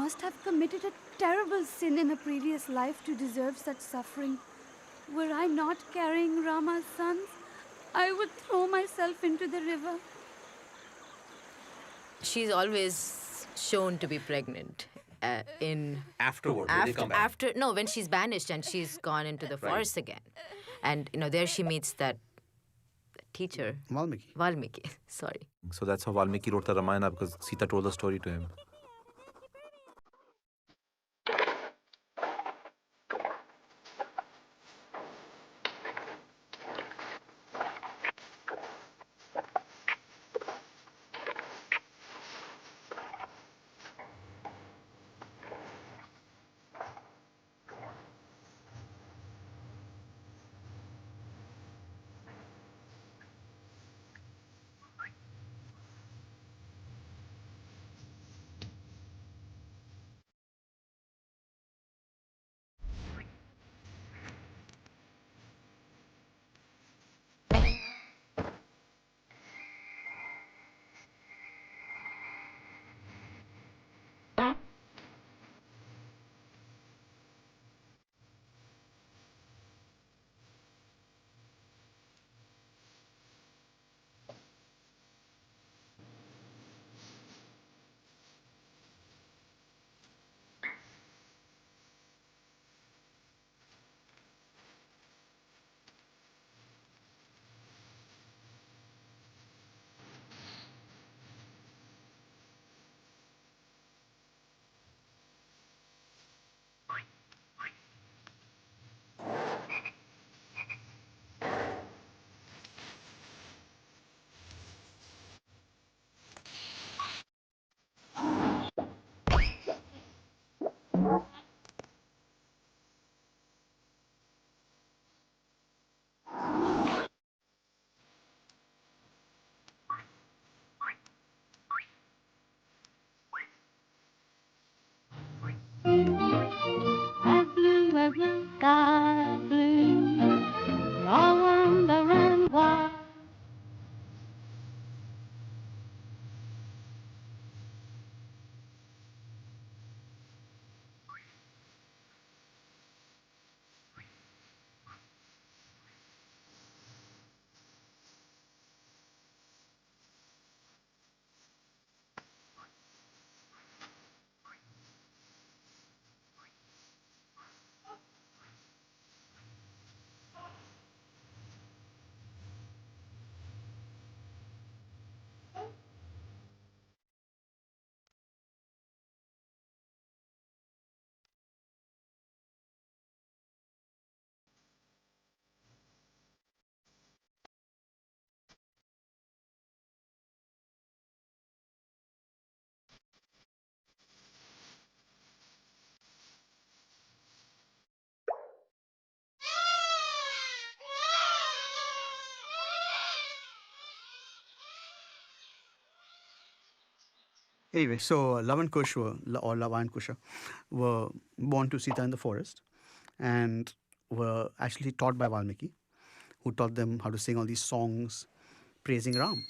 S9: must have committed a terrible sin in a previous life to deserve such suffering. Were I not carrying Rama's sons, I would throw myself into the river.
S2: She's always shown to be pregnant in
S5: Afterward, when they come back.
S2: when she's banished and she's gone into the forest again, and there she meets that teacher Valmiki. Sorry.
S5: So that's how Valmiki wrote the Ramayana, because Sita told the story to him.
S1: As blue as the sky blue, all wonder and why.
S6: Anyway, so Lava and Kush or Lava and Kusha were born to Sita in the forest and were actually taught by Valmiki, who taught them how to sing all these songs praising Ram.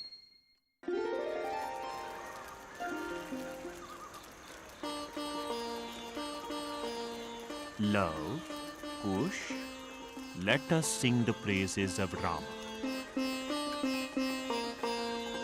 S3: Love, Kush, let us sing the praises of Rama.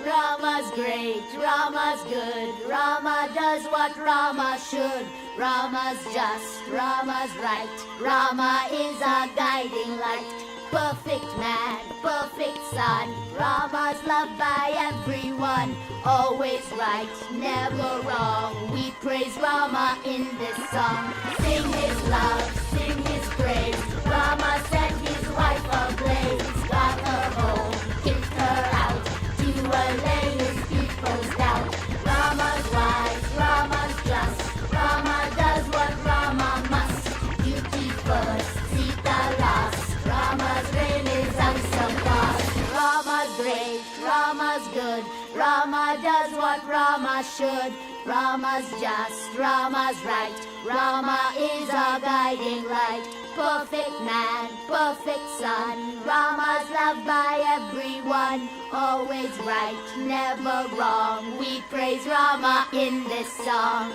S14: Rama's great, Rama's good, Rama does what Rama should. Rama's just, Rama's right, Rama is our guiding light. Perfect man, perfect son, Rama's loved by everyone. Always right, never wrong, we praise Rama in this song. Sing his love, sing his praise, Rama set his wife ablaze. Got her home, kicked her out, to allay his people's doubt. Rama's wise, Rama's just, Rama does what Rama must. Duty first, Sita last, Rama's reign is unsurpassed. Rama's great, Rama's good, Rama does what Rama should. Rama's just, Rama's right, Rama is our guiding light. Perfect man, perfect son, Rama's loved by everyone. Always right, never wrong, we praise Rama in this song.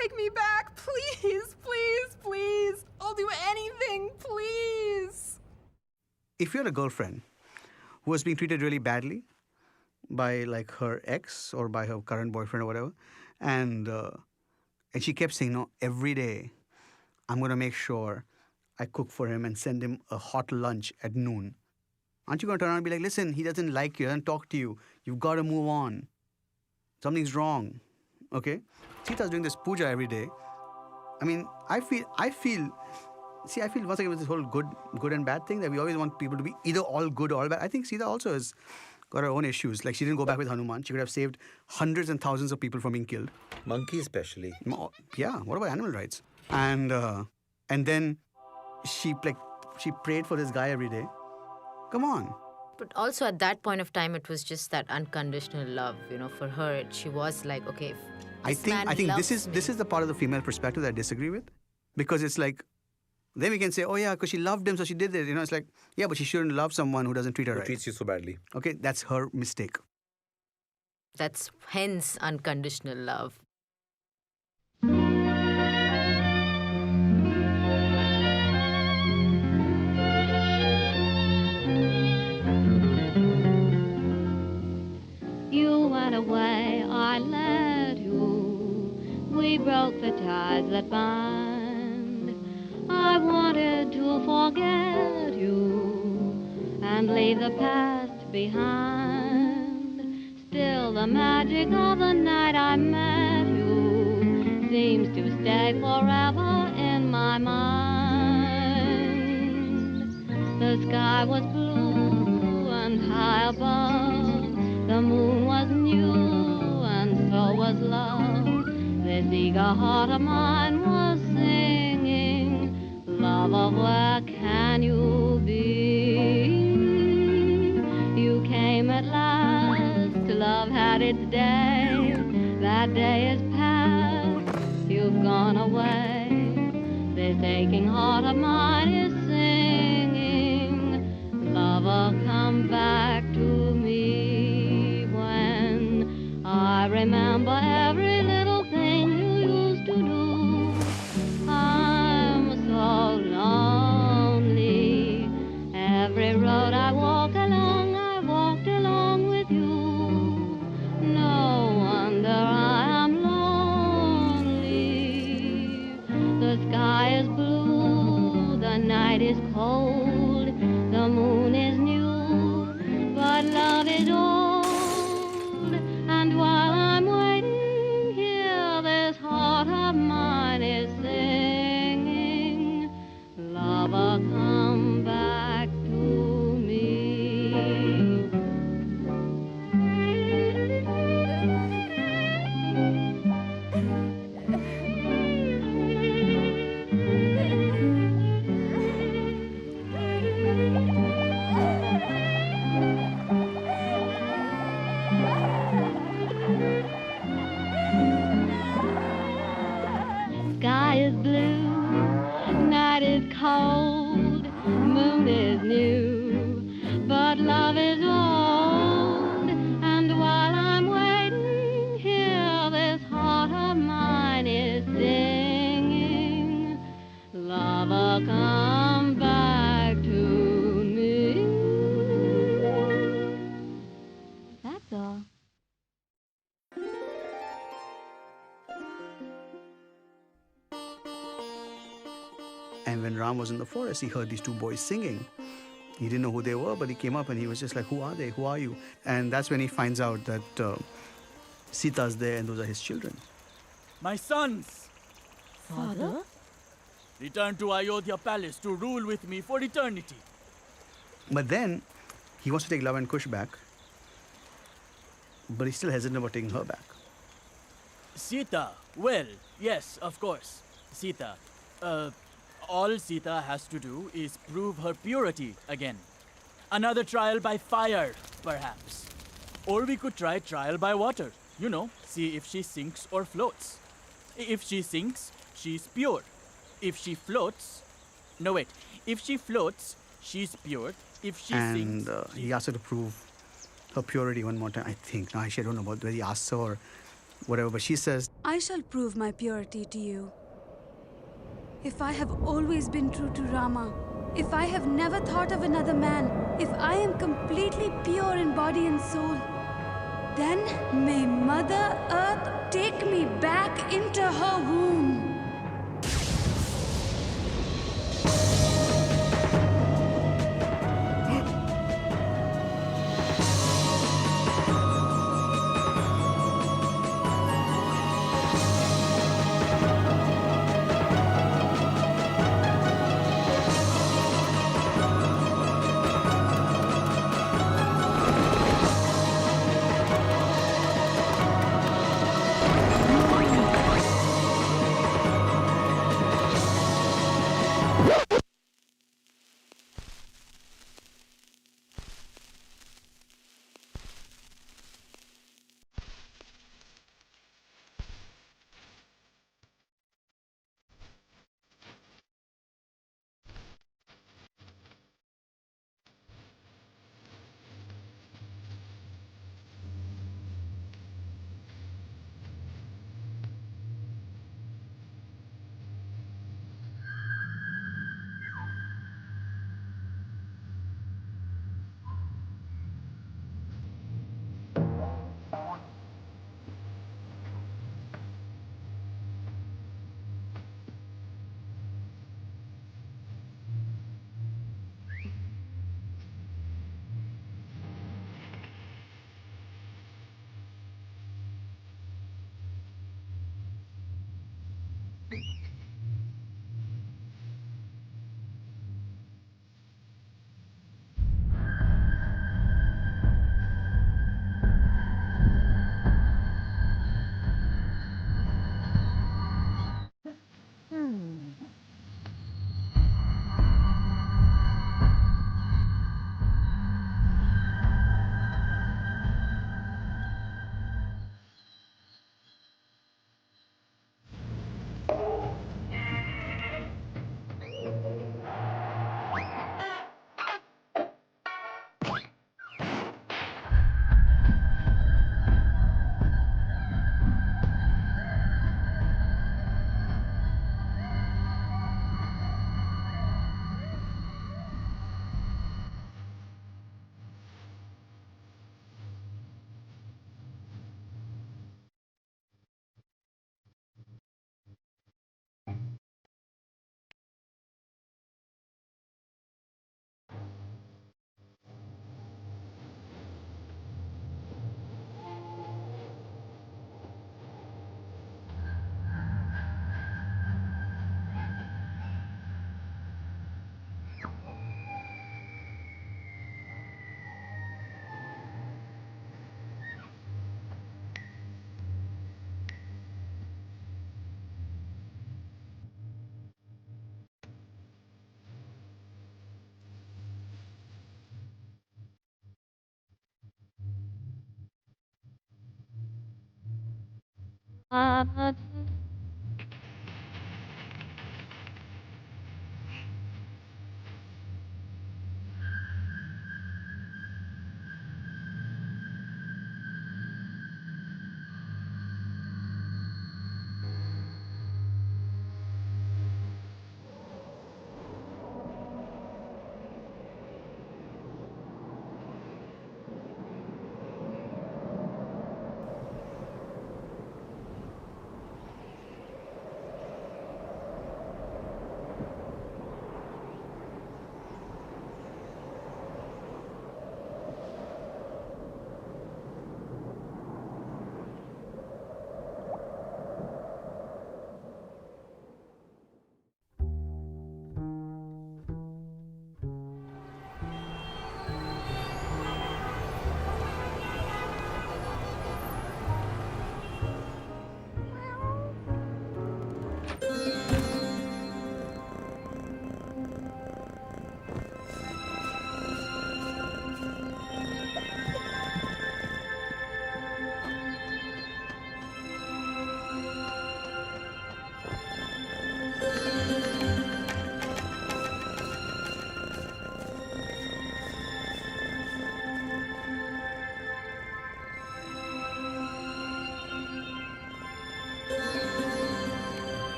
S11: take me back. Please, please, please. I'll do anything, please.
S6: If you're a girlfriend who was being treated really badly by like her ex or by her current boyfriend or whatever, and she kept saying, no, every day I'm going to make sure I cook for him and send him a hot lunch at noon. Aren't you going to turn around and be like, listen, he doesn't like you, doesn't talk to you. You've got to move on. Something's wrong. Okay? Sita's doing this puja every day. I mean, I feel once again with this whole good and bad thing that we always want people to be either all good or all bad. I think Sita also has got her own issues. Like she didn't go back with Hanuman. She could have saved hundreds and thousands of people from being killed.
S5: Monkeys especially.
S6: Yeah, what about animal rights? And then she prayed for this guy every day. Come on.
S2: But also at that point of time, it was just that unconditional love. For her, she was like, okay.
S6: I think this is the part of the female perspective that I disagree with, because it's like, then we can say, oh yeah, because she loved him, so she did it. It's like, yeah, but she shouldn't love someone who doesn't treat her right.
S5: Treats you so badly.
S6: Okay, that's her mistake.
S2: That's hence unconditional love.
S1: You went away, I let you. We broke the ties that bind. I wanted to forget you and leave the past behind. Still the magic of the night I met you seems to stay forever in my mind. The sky was blue and high above. The moon was new and so was love. This eager heart of mine was singing, lover, where can you be? You came at last, love had its day. That day is past, you've gone away. This aching heart of mine is singing, lover, come back to me. When I remember every little thing you used to do, I'm so lonely. Every road I walked along with you. No wonder I am lonely. The sky is blue, the night is cold, the moon is new, but love is old. And while I'm waiting here, this heart of mine is singing, lover, come back to me. Sky is blue, night is cold, moon is new, but love is old. And while I'm waiting here, this heart of mine is singing, lover, come back to me. That's all.
S6: And when Ram was in the forest, he heard these two boys singing. He didn't know who they were, but he came up and he was just like, who are they? Who are you? And that's when he finds out that Sita's there and those are his children.
S8: My sons,
S7: Father?
S8: return to Ayodhya Palace to rule with me for eternity.
S6: But then he wants to take Lava and Kush back, but he's still hesitant about taking her back.
S8: Sita, well, yes, of course. Sita, all Sita has to do is prove her purity again. Another trial by fire, perhaps. Or we could try trial by water. See if she sinks or floats. If she sinks, she's pure. If she floats... No, wait. If she floats, she's pure. If she sinks...
S6: And he asked her to prove her purity one more time, I think. No, actually, I don't know about whether he asked her or whatever. But she says,
S9: I shall prove my purity to you. If I have always been true to Rama, if I have never thought of another man, if I am completely pure in body and soul, then may Mother Earth take me back into her womb.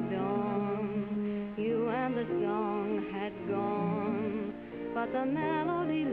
S15: dawn, you and the song had gone, but the melody